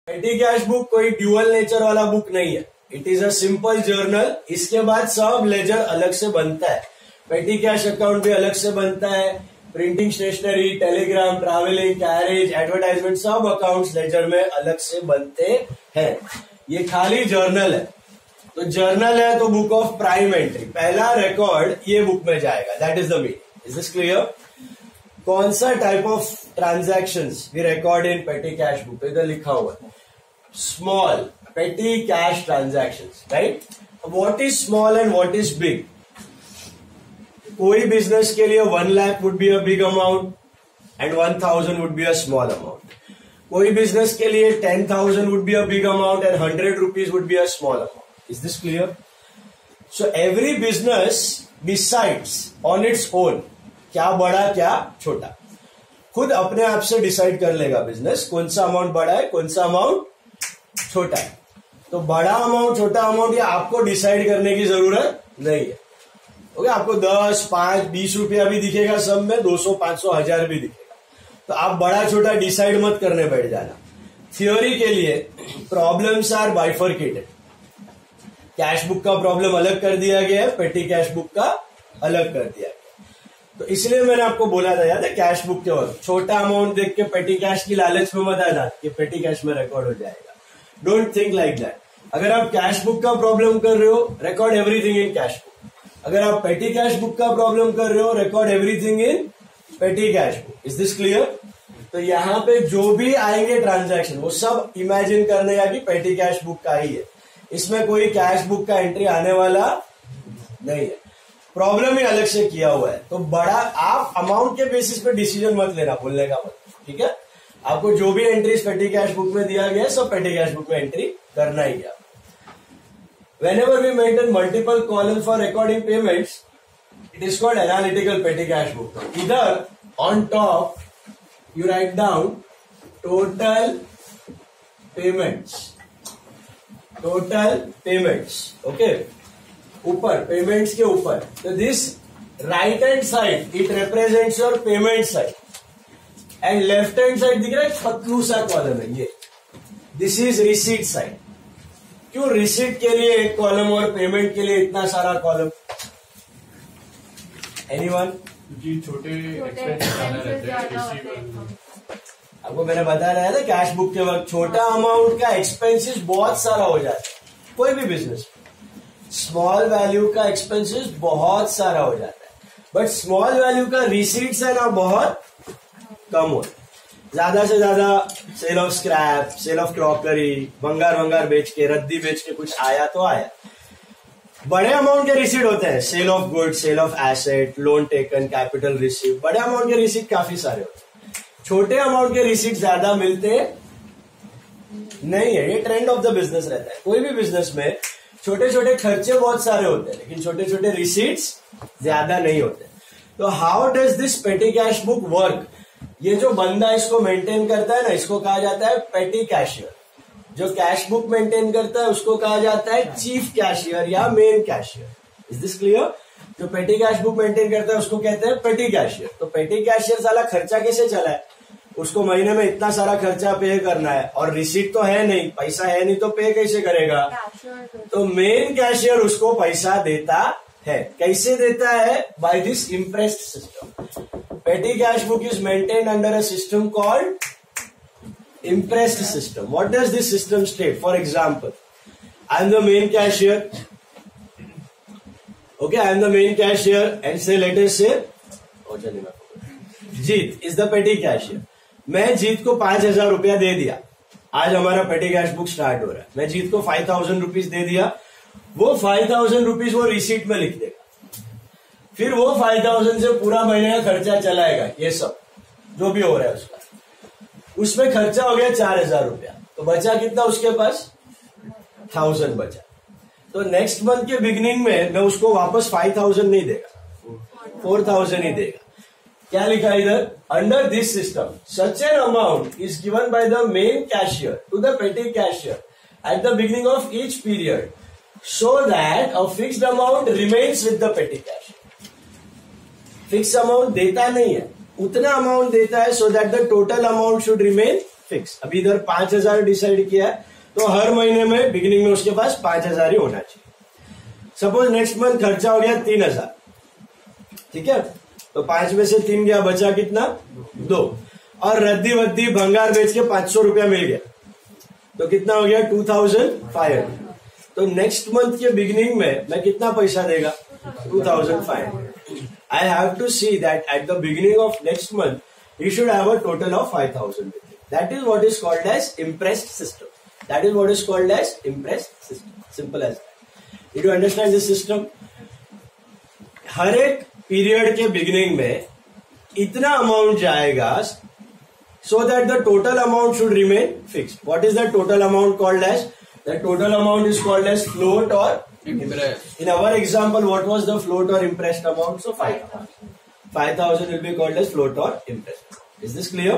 पेटी cash book कोई dual nature वाला बुक नहीं है, it is a simple journal. इसके बाद सब लेजर अलग से बनता है, पेटी कैश अकाउंट भी अलग से बनता है, printing, stationery, telegram, travelling, carriage, advertisement, सब अकाउंट्स लेजर में अलग से बनते हैं। ये खाली जर्नल है, तो जर्नल है तो बुक ऑफ प्राइम एंट्री, पहला रिकॉर्ड ये बुक में जाएगा, that is the meaning. Is this clear? कौन सा type of transactions we record in petty cash book? इधर लिखा हुआ है small petty cash transactions, right? What is small and what is big? कोई बिजनेस के लिए 1 lakh would be a big amount and 1000 would be a small amount. कोई business के लिए 10,000 would be a big amount and 100 rupees would be a small amount. Is this clear? So every business decides on its own, क्या बड़ा क्या छोटा, खुद अपने आप से डिसाइड कर लेगा बिजनेस कौन सा अमाउंट बड़ा है कौन सा अमाउंट छोटा है। तो बड़ा अमाउंट छोटा अमाउंट ये आपको डिसाइड करने की जरूरत नहीं है। ओके, आपको 10, 5, 20 रुपया भी दिखेगा, सब में 200, 500, 1000 भी दिखेगा, तो आप बड़ा छोटा डिसाइड मत करने बैठ जाना। थियोरी के लिए problems are bifurcated, cash book का प्रॉब्लम अलग कर दिया गया है, पेटी कैश बुक का अलग कर दिया गया। तो इसलिए मैंने आपको बोला था, याद है, कैश बुक के वक्त छोटा अमाउंट देख के पेटी कैश की लालच में मत आना कि पेटी कैश में रिकॉर्ड हो जाएगा। Don't think like that. अगर आप कैश बुक का प्रॉब्लम कर रहे हो, record everything in cash book. अगर आप पेटी कैश बुक का प्रॉब्लम कर रहे हो, record everything in petty cash book. Is this clear? तो यहाँ पे जो भी आएंगे ट्रांजैक्शन वो सब इमेजिन करने का कि पेटी कैश बुक का ही है, इसमें कोई कैश बुक का एंट्री आने वाला नहीं है। प्रॉब्लम ही अलग से किया हुआ है, तो बड़ा आप अमाउंट के बेसिस पे डिसीजन मत लेना, बोलने का मतलब, ठीक है? आपको जो भी एंट्रीज पेटी कैश बुक में दिया गया है सब पेटी कैश बुक में एंट्री करना ही है। Whenever we maintain multiple columns for recording payments, it is called analytical petty cash book. Either on top you write down total payments, okay? ऊपर payments के ऊपर, तो this right hand side it represents your payment side, and left hand side दिख रहा है पतलू सा column है ये, this is receipt side. क्यों रिसीट के लिए एक कॉलम और पेमेंट के लिए इतना सारा कॉलम? एनीवन? क्योंकि छोटे एक्सपेंस ज्यादा रहते हैं। आपको मैंने बता रहा था कैश बुक के वक्त छोटा अमाउंट का एक्सपेंसेस बहुत सारा हो जाता है, कोई भी बिजनेस स्मॉल वैल्यू का एक्सपेंसेस बहुत सारा हो जाता है, बट स्मॉल वैल्यू का रिसीट्स है ना बहुत कम होता है। ज्यादा से ज्यादा sale of scrap, sale of crockery, भंगार बेच के, रद्दी बेच के कुछ आया तो आया। बड़े अमाउंट के रिसीट होते हैं, sale of good, sale of asset, loan taken, capital receive, बड़े अमाउंट के रिसीट काफी सारे होते हैं। छोटे अमाउंट के रिसीट ज्यादा मिलते नहीं है, ये ट्रेंड ऑफ द बिजनेस रहता है। कोई भी बिजनेस में छोटे छोटे खर्चे बहुत सारे होते हैं, लेकिन छोटे छोटे रिसीट्स ज्यादा नहीं होते। तो हाउ डज दिस पेटी कैश बुक वर्क? ये जो बंदा इसको मेंटेन करता है ना, इसको कहा जाता है पेटी कैशियर। जो कैश बुक मेंटेन करता है उसको कहा जाता है चीफ कैशियर या main cashier. Is this clear? जो पेटी कैश बुक मेंटेन करता है उसको कहते हैं पेटी कैशियर। तो पेटी कैशियर साला खर्चा कैसे चला है, उसको महीने में इतना सारा खर्चा पे करना है और रिसीट तो है नहीं, पैसा है नहीं, तो पे कैसे करेगा? तो मेन कैशियर उसको पैसा देता है। कैसे देता है? By this impressed system. Petty cash book is maintained under a system called impressed system. What does this system state? For example, I am the main cashier. Okay, I am the main cashier and say, let us say, Jeet is the petty cashier. मैं जीत को 5,000 रुपया दे दिया। आज हमारा पेटी cash book start हो रहा है। मैं जीत को 5,000 रुपीज दे दिया, वो 5,000 रुपीज वो रिसीट में लिख देगा। फिर वो 5,000 से पूरा महीने का खर्चा चलाएगा, ये सब जो भी हो रहा है उसका। उसमें खर्चा हो गया 4,000 रुपया, तो बचा कितना उसके पास? 1,000 बचा। तो नेक्स्ट मंथ के बिगिनिंग में मैं उसको वापस 5,000 नहीं देगा, 4,000 ही देगा। क्या लिखा है इधर? Under this system such an amount is given by the main cashier to the petty cashier at the beginning of each period so that a fixed amount remains with the petty cashier. Fix amount देता नहीं है, उतना amount देता है so that the total amount should remain fix. अभी इधर 5,000 decide किया है, तो हर महीने में बिगिनिंग में उसके पास 5,000 ही होना चाहिए। सपोज नेक्स्ट मंथ खर्चा हो गया 3,000, ठीक है, तो 5 में से 3 गया, बचा कितना 2, और रद्दी वद्दी भंगार बेच के 500 रुपया मिल गया, तो कितना हो गया 2,500। तो नेक्स्ट मंथ के बिगिनिंग में मैं कितना पैसा देगा 2,500। I have to see that at the beginning of next month he should have a total of 5,000। That is what is called as imprest system. That is what is called as imprest system. Simple as that. You do understand this system? हर एक period के beginning में इतना amount जाएगा so that the total amount should remain fixed. What is the total amount called as? The total amount is called as float or impressed. In our example, what was the float or impressed amount? So 5,000. 5,000 will be called as float or impressed. Is this clear?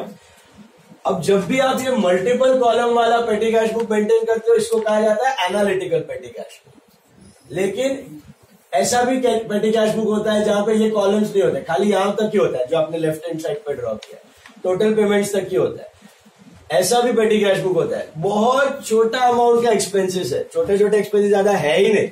अब जब भी आप ये multiple column वाला पेटी cash book maintain करते हो, इसको कहा जाता है एनालिटिकल पेटी कैश बुक। लेकिन ऐसा भी पेटी कैश बुक होता है जहां पे ये कॉलम्स नहीं होते, खाली यहां तक ही होता है जो आपने लेफ्ट हैंड साइड पे ड्रॉ किया, टोटल पेमेंट्स तक ही होता है। ऐसा भी पेटी कैश बुक होता है, बहुत छोटा अमाउंट का एक्सपेंसेस है, छोटे छोटे एक्सपेंसेस ज्यादा है ही नहीं,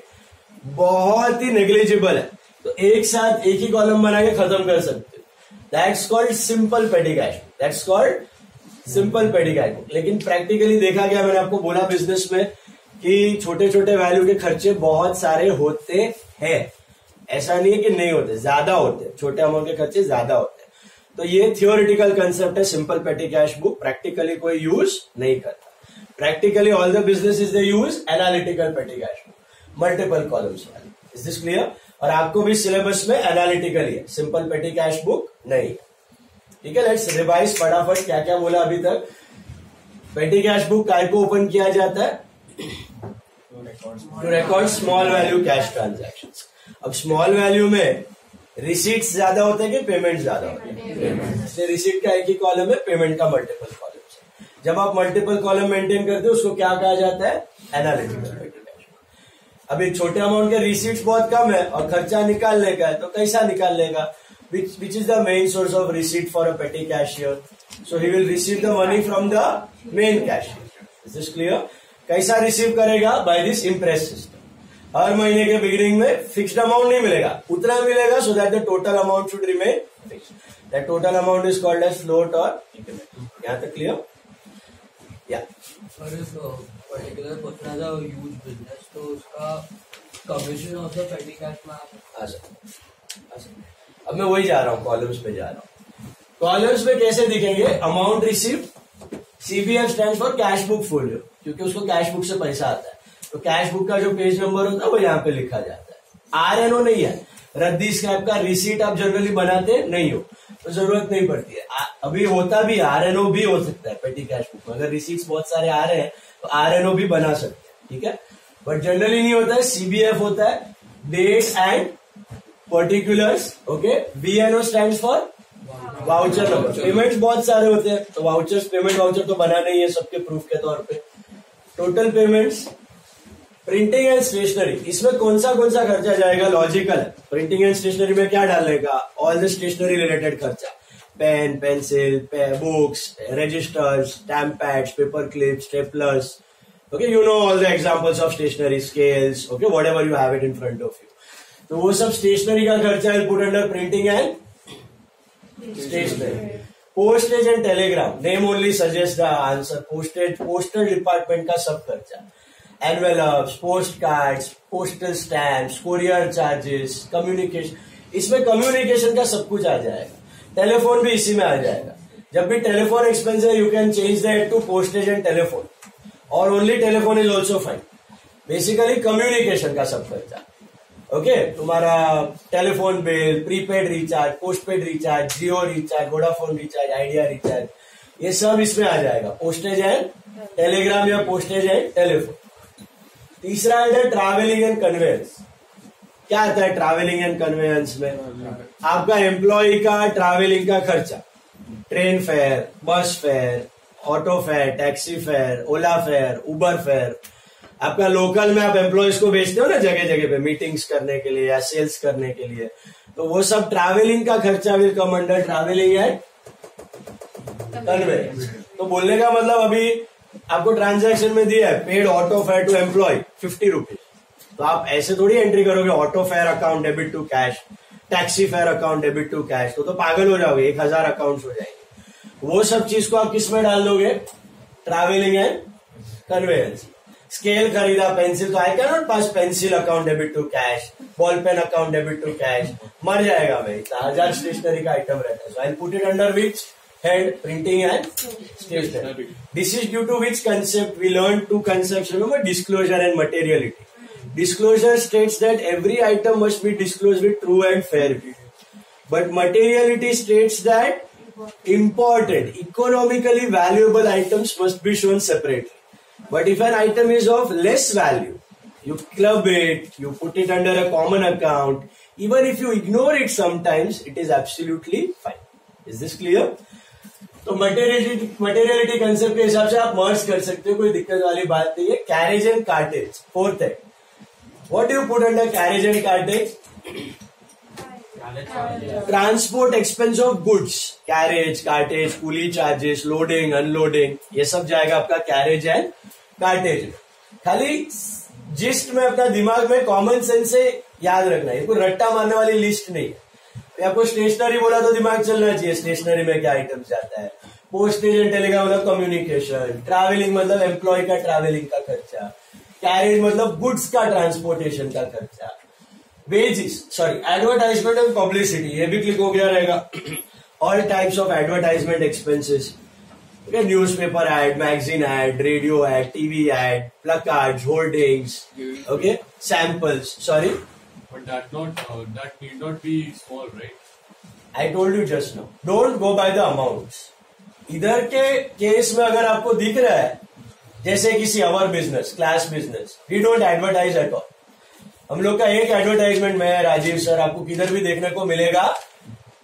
बहुत ही नेग्लिजिबल है, तो एक साथ एक ही कॉलम बना के खत्म कर सकते हो। That's called simple petty cash book. That's called simple petty cash book. लेकिन प्रैक्टिकली देखा गया, मैंने आपको बोला बिजनेस में कि छोटे छोटे वैल्यू के खर्चे बहुत सारे होते हैं, ऐसा नहीं है कि नहीं होते, ज्यादा होते हैं, छोटे अमाउंट के खर्चे ज्यादा होते हैं। तो ये थियोरिटिकल कंसेप्ट है simple petty cash book, practically कोई यूज नहीं करता। Practically all the businesses they use analytical petty cash book, multiple columns वाली। Is this clear? और आपको भी सिलेबस में एनालिटिकल है, सिंपल पेटी कैश बुक नहीं है। ठीक है, लेट्स रिवाइज फटाफट क्या क्या बोला अभी तक। पेटी कैश बुक काय को ओपन किया जाता है? To record small value cash transactions. अब स्मॉल वैल्यू में रिसीट्स ज्यादा होते हैं कि पेमेंट ज्यादा होते हैं? रिसीट का एक ही कॉलम है, पेमेंट का मल्टीपल कॉलम है। जब आप मल्टीपल कॉलम मेंटेन करते हो उसको क्या कहा जाता है? Analytical petty cash book. अभी छोटे अमाउंट के रिसीट्स बहुत कम है और खर्चा निकालने का है, तो कैसा निकालने का? Which is the main source of receipt for a petty cashier? So he will receive the money from the main cashier. Is this clear? कैसा रिसीव करेगा? By this imprest system. हर महीने के बिगिनिंग में फिक्स्ड अमाउंट नहीं मिलेगा, उतना मिलेगा, so that the total amount should remain fixed. That total amount is called as float और इंक्रीमेंट। यहां तक क्लियर? या particular person has a huge business, तो उसका commission of the petty cash में आ सकता है। अब मैं वही जा रहा हूँ, कॉलम्स पे जा रहा हूँ। कॉलम्स पे कैसे दिखेंगे? Amount received, CBF stands for cash book folio, क्योंकि उसको कैश बुक से पैसा आता है, तो कैश बुक का जो पेज नंबर होता है वो यहाँ पे लिखा जाता है। RNO नहीं है, रद्दी स्क्रैप का रिसीट आप जनरली बनाते नहीं हो, तो जरूरत नहीं पड़ती है। अभी होता भी RNO भी हो सकता है पेटी कैश बुक में, अगर रिसीट्स बहुत सारे आ रहे हैं तो RNO भी बना सकते हैं, ठीक है, बट जनरली नहीं होता है। CBF होता है, date and particulars, okay. VNO stands for voucher number. Payments बहुत सारे होते हैं, तो वाउचर्स, पेमेंट वाउचर तो बना नहीं है सबके प्रूफ के तौर पे। Total payments, printing and stationery, इसमें कौन सा खर्चा जाएगा? लॉजिकल है। प्रिंटिंग एंड स्टेशनरी में क्या डालने का? ऑल द स्टेशनरी रिलेटेड खर्चा, pen, pencil, books, registers, stamp pads, paper clips, staplers, okay, you know all the examples of stationery, scales, okay, whatever you have it in front of you, तो वो सब स्टेशनरी का खर्चा है, put under printing and stationery. Postage and telegram, name only suggest the answer. Postal department का सब खर्चा, envelopes, post cards, postal stamps, courier charges, communication, इसमें कम्युनिकेशन का सब कुछ आ जाएगा। टेलीफोन भी इसी में आ जाएगा। जब भी टेलीफोन एक्सपेंस है, you can change that to postage and telephone, और only telephone is also fine. Basically communication का सब खर्चा, ओके, तुम्हारा telephone bill, prepaid recharge, postpaid recharge, Jio recharge, Vodafone recharge, Idea recharge, ये सब इसमें आ जाएगा। पोस्टेज एंड टेलीग्राम या पोस्टेज एंड टेलीफोन। तीसरा है ट्रैवलिंग एंड कन्वेंस। क्या आता है ट्रैवलिंग एंड कन्वेंस में? आपका एम्प्लॉय का ट्रैवलिंग का खर्चा, train fare, bus fare, auto fare, taxi fare, Ola fare, Uber fare. आपका लोकल में आप एम्प्लॉयज को भेजते हो ना जगह जगह पे मीटिंग्स करने के लिए या सेल्स करने के लिए, तो वो सब ट्रैवलिंग का खर्चा will come under travelling and conveyance. तो बोलने का मतलब अभी आपको ट्रांजैक्शन में दिया है paid auto fare to employ 50 rupees, तो आप ऐसे थोड़ी एंट्री करोगे auto fare account debit to cash, taxi fare account debit to cash, तो पागल हो जाओगे, 1000 अकाउंट हो जाएंगे। वो सब चीज को आप किस में डाल दोगे? Travelling and conveyance. स्केल खरीदा, पेंसिल, तो I can not pass pencil account debit to cash, ball pen account debit to cash, मर जाएगा मैं, इतना 1000 स्टेशनरी का आइटम रहता है। So I put it under which head? Printing and stationery. This is due to which concept we learned two concepts, remember, disclosure and materiality. Disclosure states that every item must be disclosed with true and fair view, but materiality states that important, economically valuable items must be shown separately. But if an item is of less value, you club it, you put it under a common account, even if you ignore it sometimes, it is absolutely fine. Is this clear? तो materiality concept के हिसाब से आप मर्ज कर सकते हो, कोई दिक्कत वाली बात नहीं है। कैरेज एंड कार्टेज, फोर्थ है। What do you put under carriage and cartage? Transport expense of goods, carriage, cartage, coolie charges, loading, unloading, ये सब जाएगा आपका कैरेज एंड कार्टेज में। खाली जिस्ट में अपना दिमाग में कॉमन सेंस से याद रखना है, कोई रट्टा मारने वाली लिस्ट नहीं है। आपको स्टेशनरी बोला तो दिमाग चलना चाहिए, स्टेशनरी में क्या आइटम्स जाता है। पोस्टेज एंड टेलीग्राम मतलब कम्युनिकेशन, ट्रैवलिंग मतलब एम्प्लॉय का ट्रैवलिंग का खर्चा, कैरेज मतलब गुड्स का ट्रांसपोर्टेशन का खर्चा, wages, sorry advertisement and publicity, ये भी क्लिक हो गया रहेगा। All types of advertisement expenses, newspaper ad, magazine ad, radio ad, TV ad, placards, hoardings, okay, samples, sorry But that need not be small, right? I told you just now. Don't go by the amounts. इधर के case में अगर आपको दिख रहा है जैसे किसी our business, class business, we don't advertise at all. हम लोग का एक एडवर्टाइजमेंट में राजीव सर आपको किधर भी देखने को मिलेगा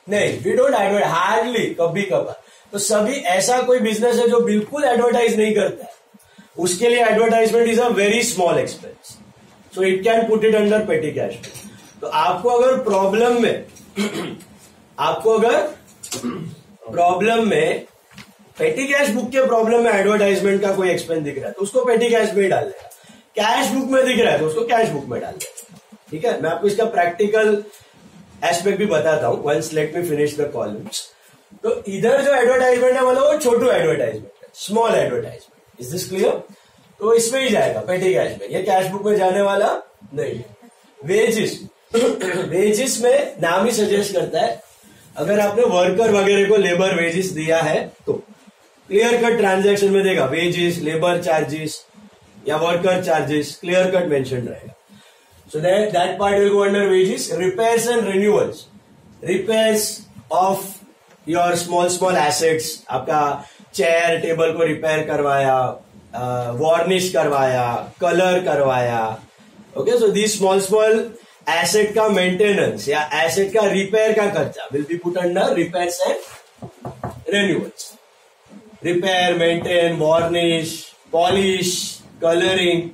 नहीं, वी डोंट एडवर्टाइज, हार्डली, कभी कभार। तो सभी ऐसा कोई बिजनेस है जो बिल्कुल एडवर्टाइज नहीं करता है, उसके लिए advertisement is a very small expense, so it can put it under पेटी कैश। तो आपको अगर प्रॉब्लम में पेटी कैश बुक के प्रॉब्लम में एडवर्टाइजमेंट का कोई एक्सपेंस दिख रहा है तो उसको पेटी कैश में ही डाल देगा, कैश बुक में दिख रहा है तो उसको कैश बुक में डाल देगा। ठीक है, मैं आपको इसका प्रैक्टिकल एस्पेक्ट भी बताता हूं, once let me finish the columns. तो इधर जो एडवर्टाइजमेंट है मतलब वो छोटू एडवर्टाइजमेंट है, small advertisement. Is this clear? तो इसमें ही जाएगा पेटी कैश में, ये कैश बुक में जाने वाला नहीं। वेजेस, वेजेस में नाम ही सजेस्ट करता है, अगर आपने वर्कर वगैरह को लेबर वेजेस दिया है तो क्लियर कट ट्रांजैक्शन में देगा वेजेस, लेबर चार्जेस या worker charges, clear cut mention रहेगा। So that part will go under wages. Repairs and renewals, repairs of your small assets, आपका चेयर टेबल को रिपेयर करवाया, वार्निश करवाया, कलर करवाया, okay. So the small asset का maintenance या asset का repair का खर्चा will be put under repairs and renewals. Repair, maintain, varnish, polish, colouring,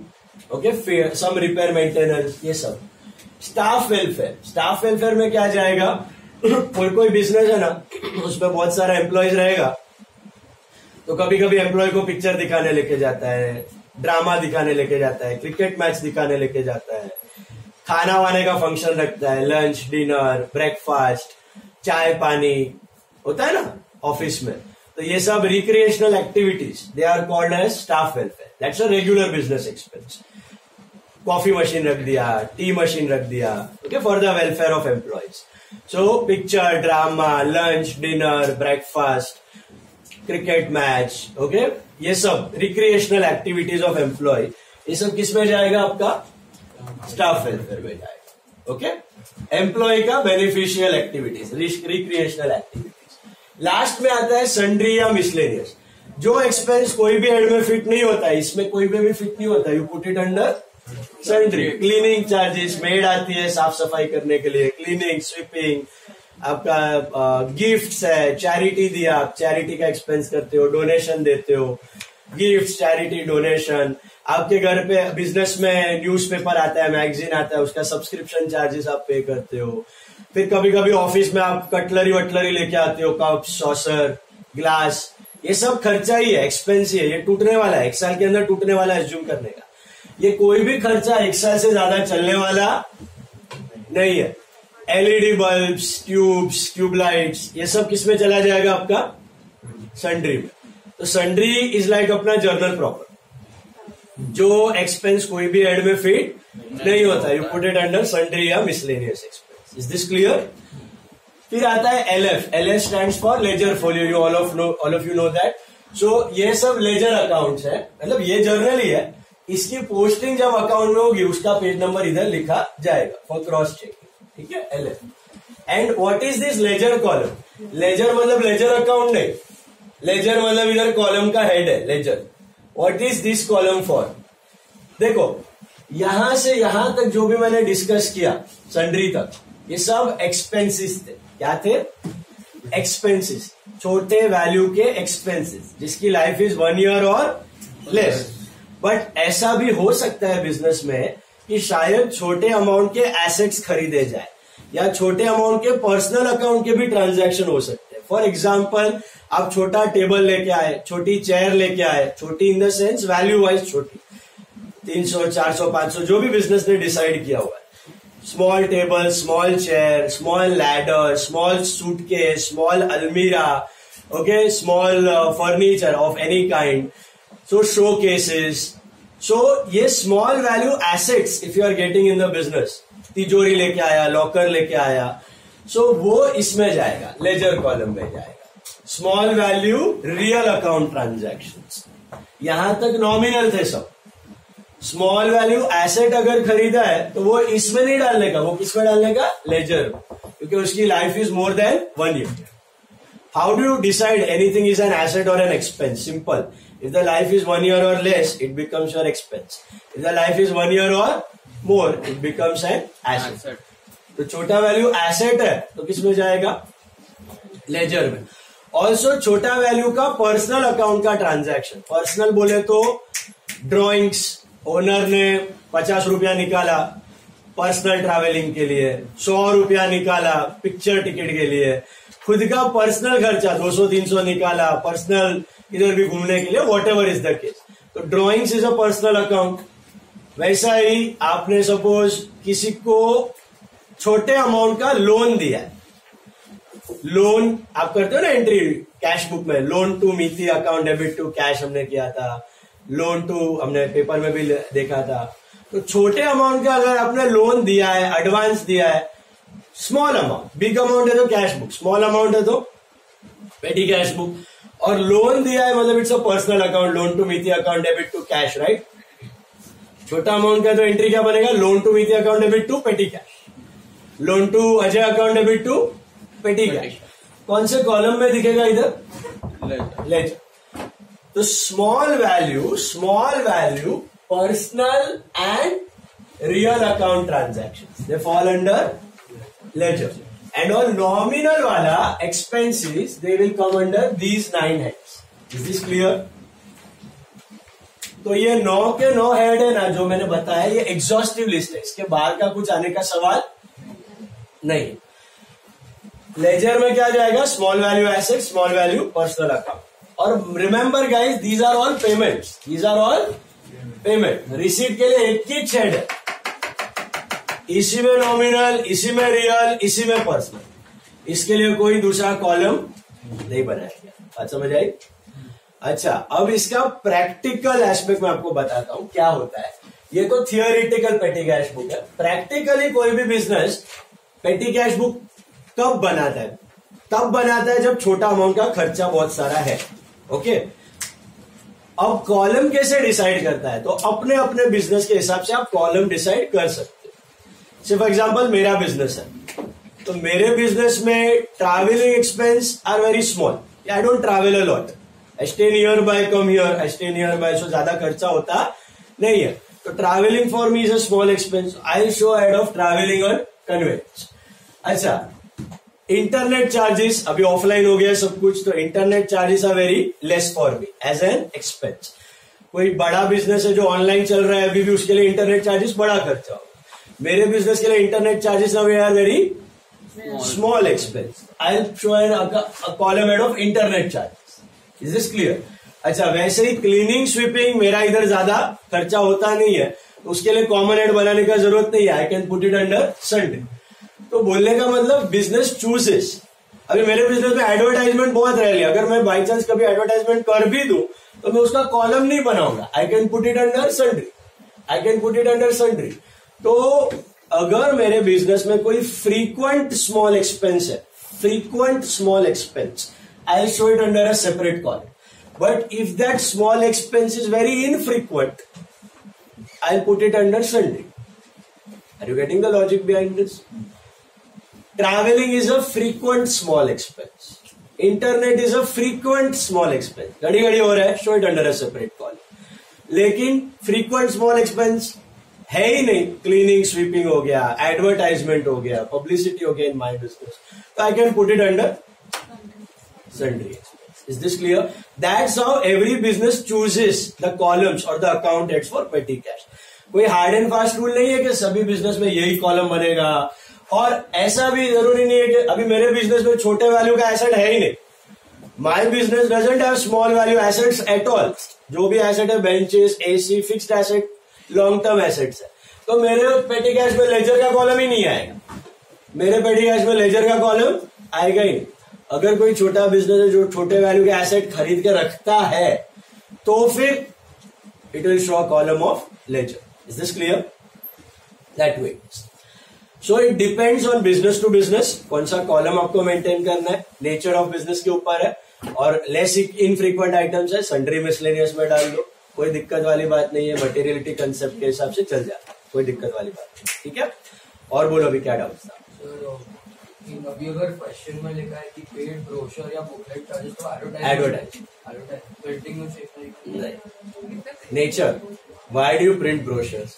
okay, some repair maintenance, ये सब। स्टाफ वेलफेयर, स्टाफ वेलफेयर में क्या जाएगा? कोई बिजनेस है ना, उसमें बहुत सारा एम्प्लॉयज रहेगा, तो कभी कभी एम्प्लॉय को पिक्चर दिखाने लेके जाता है, ड्रामा दिखाने लेके जाता है, क्रिकेट मैच दिखाने लेके जाता है, खाना वाने का फंक्शन रखता है, लंच, डिनर, ब्रेकफास्ट, चाय पानी होता है ना ऑफिस में, तो ये सब recreational activities, they are called as staff welfare. That's a regular business expense. Coffee machine रख दिया, टी मशीन रख दिया, okay, for the welfare of employees. So picture, drama, lunch, dinner, breakfast, cricket match, okay, ये सब recreational activities of employ, ये सब किस में जाएगा? आपका स्टाफ वेलफेयर में जाएगा, ओके। एम्प्लॉय का beneficial activities, recreational activities. Last में आता है सन्ड्री या मिसलेनियस, जो एक्सपेंस कोई भी हेड में फिट नहीं होता है, इसमें कोई भी फिट नहीं होता, you put it under sundry. Cleaning charges, made आती है साफ सफाई करने के लिए, क्लीनिंग, स्वीपिंग, आपका गिफ्ट्स है, चैरिटी दिया, आप चैरिटी का एक्सपेंस करते हो, डोनेशन देते हो, गिफ्ट, चैरिटी, डोनेशन। आपके घर पे बिजनेस में न्यूज़पेपर आता है, मैगजीन आता है, उसका सब्सक्रिप्शन चार्जेस आप पे करते हो। फिर कभी कभी ऑफिस में आप कटलरी वटलरी लेके आते हो, कप, सॉसर, ग्लास, ये सब खर्चा ही है, एक्सपेंस ही है, ये टूटने वाला है, 1 साल के अंदर टूटने वाला है एज्यूम करने का। ये कोई भी खर्चा 1 साल से ज्यादा चलने वाला नहीं है। एलईडी बल्ब्स, ट्यूब्स, ट्यूबलाइट्स, ये सब किसमें चला जाएगा आपका? सन्ड्री में। तो सन्ड्री इज लाइक अपना जर्नल प्रॉपर, जो एक्सपेंस कोई भी एड में फिट नहीं होता, you put it under sundry या miscellaneous expense. Is this clear? फिर आता है LF। LF stands for ledger folio, you all of you know that. So ये सब लेजर अकाउंट्स है, मतलब ये जर्नल ही है, इसकी पोस्टिंग जब अकाउंट में होगी उसका पेज नंबर इधर लिखा जाएगा फॉर क्रॉस चेकिंग, ठीक है, LF। And what is this ledger column? Ledger मतलब लेजर अकाउंट नहीं, लेजर मतलब इधर कॉलम का हेड है, ledger. What is this column for? देखो यहां से यहां तक जो भी मैंने डिस्कस किया सन्ड्री तक, ये सब एक्सपेंसेस थे। क्या थे? एक्सपेंसेस, छोटे वैल्यू के एक्सपेंसेस, जिसकी life is 1 year or less. But ऐसा भी हो सकता है बिजनेस में कि शायद छोटे अमाउंट के एसेट्स खरीदे जाए, या छोटे अमाउंट के पर्सनल अकाउंट के भी ट्रांजैक्शन हो सकते हैं। फॉर एग्जाम्पल, आप छोटा टेबल लेके आए, छोटी चेयर लेके आए, छोटी in the sense value wise छोटी, 300, 400, 500 जो भी बिजनेस ने डिसाइड किया हुआ है। Small table, small chair, small ladder, small suitcase, small अलमीरा, okay, small furniture of any kind, so showcases. So ये small value assets if you are getting in the business, तिजोरी लेके आया, locker लेके आया, सो वो इसमें जाएगा, लेजर कॉलम में जाएगा। Small value real account transactions, यहां तक नॉमिनल थे सब। स्मॉल वैल्यू एसेट अगर खरीदा है तो वो इसमें नहीं डालने का, वो किसमें डालने का? लेजर, क्योंकि उसकी life is more than 1 year. How do you decide anything is an asset or an expense? Simple, if the life is 1 year or less, it becomes your expense. If the life is 1 year or more, it becomes an asset. तो छोटा value asset है तो किसमें जाएगा? Laser में। Also छोटा value का personal account का ट्रांजैक्शन, पर्सनल बोले तो ड्रॉइंग्स, ओनर ने 50 रुपया निकाला पर्सनल ट्रैवलिंग के लिए, 100 रुपया निकाला पिक्चर टिकट के लिए, खुद का पर्सनल खर्चा 200-300 निकाला पर्सनल इधर भी घूमने के लिए, whatever is the case. तो drawings is a personal account. वैसा ही आपने सपोज किसी को छोटे अमाउंट का लोन दिया है, लोन आप करते हो ना एंट्री कैश बुक में, loan to Mithi account debit to cash हमने किया था, लोन टू हमने पेपर में भी देखा था। तो छोटे अमाउंट का अगर आपने लोन दिया है, एडवांस दिया है, स्मॉल अमाउंट, बिग अमाउंट है तो कैश बुक, स्मॉल अमाउंट है तो पेटी कैश बुक, और लोन दिया है मतलब it's a personal account, loan to Mithi account debit to cash, right. छोटा अमाउंट का तो एंट्री क्या बनेगा? Loan to Mithi account debit to petty cash, loan to Ajay account debit to petty cash. कौन से कॉलम में दिखेगा? इधर लेजर। तो small value personal and real account transactions, they fall under ledger. And all nominal वाला expenses, they will come under these 9 heads. Is this clear? तो ये 9 के 9 हेड है ना जो मैंने बताया, ये एग्जॉस्टिव लिस्ट है, इसके बाहर का कुछ आने का सवाल नहीं। लेजर में क्या जाएगा? Small value asset, small value personal account. और remember guys, these are all payments, these are all payment. Receipt के लिए एक ही हेड है, इसी में नॉमिनल, इसी में रियल, इसी में पर्सनल, इसके लिए कोई दूसरा कॉलम नहीं बनाया गया। बात समझ आई? अच्छा, अब इसका प्रैक्टिकल एस्पेक्ट मैं आपको बताता हूं क्या होता है। ये तो थियोरिटिकल पेटी कैश बुक है। प्रैक्टिकली कोई भी बिजनेस पेटी कैश बुक कब बनाता है? तब बनाता है जब छोटा अमाउंट का खर्चा बहुत सारा है। ओके, अब कॉलम कैसे डिसाइड करता है? तो अपने अपने बिजनेस के हिसाब से आप कॉलम डिसाइड कर सकते हो। सिर्फ एग्जांपल, मेरा बिजनेस है तो मेरे बिजनेस में travelling expense are very small, I don't travel a lot, I stay nearby, come here, I stay nearby, so ज्यादा खर्चा होता नहीं है। तो travelling for me is a small expense, I will show head of travelling on conveyance. अच्छा, internet charges, अभी offline हो गया सब कुछ, तो internet charges are very less for me as an expense. कोई बड़ा बिजनेस है जो ऑनलाइन चल रहा है अभी भी, उसके लिए इंटरनेट चार्जेस बड़ा खर्चा होगा। मेरे बिजनेस के लिए internet charges are very small expense, I will show an column head of internet charges. Is this clear? अच्छा, वैसे ही क्लीनिंग स्वीपिंग मेरा इधर ज्यादा खर्चा होता नहीं है, तो उसके लिए कॉमन हेड बनाने का जरूरत नहीं है, आई can put it under sundry. तो बोलने का मतलब बिजनेस चूजेस। अभी मेरे बिजनेस में एडवर्टाइजमेंट बहुत रह लिया, अगर मैं बाई चांस कभी एडवर्टाइजमेंट कर भी दूं तो मैं उसका कॉलम नहीं बनाऊंगा, आई can put it under sundry, I can put it under sundry. तो अगर मेरे बिजनेस में कोई फ्रीक्वेंट स्मॉल एक्सपेंस है, frequent small expense, I'll show it under a separate column. But if that small expense is very infrequent, I'll put it under sundry. Are you getting the logic behind this? Traveling is a frequent small expense. Internet is a frequent small expense. घड़ी घड़ी हो रहा है, show it under a separate column. लेकिन frequent small expense है ही नहीं, cleaning sweeping हो गया, एडवर्टाइजमेंट हो गया, पब्लिसिटी हो गया इन माय बिजनेस, तो I can put it under sundry expense. Is this clear? That's how every business chooses the columns और the account heads for petty cash. कोई हार्ड एंड फास्ट रूल नहीं है कि सभी बिजनेस में यही कॉलम बनेगा, और ऐसा भी जरूरी नहीं है कि अभी मेरे बिजनेस में छोटे वैल्यू का एसेट है ही नहीं। My business doesn't have small value assets at all. जो भी एसेट है, benches, AC, fixed asset, long term assets है, तो मेरे पेटी कैश में लेजर का कॉलम ही नहीं आएगा, मेरे पेटी कैश में लेजर का कॉलम आएगा ही नहीं। अगर कोई छोटा बिजनेस है जो छोटे वैल्यू के एसेट खरीद के रखता है, तो फिर it will show a column of ledger. Is this clear? That way. So it depends on business to business, कौन सा कॉलम आपको मेंटेन करना है, नेचर ऑफ बिजनेस के ऊपर है, और लेस इनफ्रीक्वेंट आइटम्स है, सन्ड्री मिसलेनियस में डाल दो, कोई दिक्कत वाली बात नहीं है, मटेरियलिटी कंसेप्ट के हिसाब से चल जाता है, कोई दिक्कत वाली बात नहीं। ठीक है, और बोलो अभी क्या डाउट था? अभी अगर क्वेश्चन में लिखा है कि पेड ब्रोशर या बुकलेट चार्जेस, तो एडवर्टाइज प्रिंटिंग में नहीं, nature, why do you print brochures?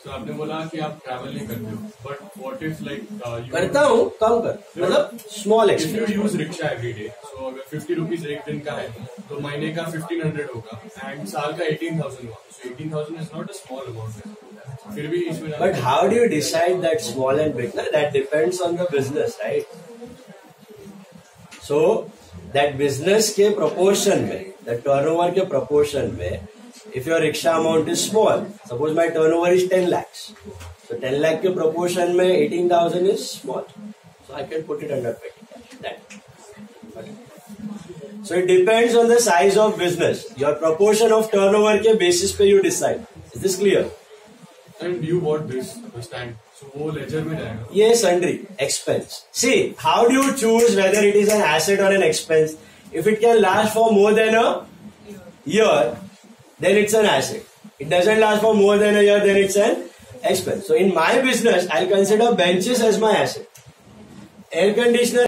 तो आपने बोला कि आप ट्रैवल नहीं करते हो, बट व्हाट इफ लाइक करता हूँ, कम कर, मतलब small if you use rickshaw every day, so अगर 50 रुपीज एक दिन का है तो महीने का 1500 होगा एंड साल का 18,000 हुआ, सो 18,000 is not a small amount. फिर भी इसमें but how do you decide that small and big? That depends on the business, right? So that business के प्रोपोर्शन में, द टर्नओवर के प्रोपोर्शन में, if your rickshaw amount is small, suppose my turnover is 10 lakhs, so 10 lakh के proportion में 18,000 is small, so I can put it under petty cash. That. Okay. So it depends on the size of business. Your proportion of turnover के basis पे you decide. Is this clear? And you bought this stand, so वो ledger में जाएगा? ये sundry expense. See, how do you choose whether it is an asset or an expense? If it can last for more than a year, then it's an asset. It doesn't last for more than a year, then it's an expense. So in my business, I'll consider benches as my asset. Air conditioner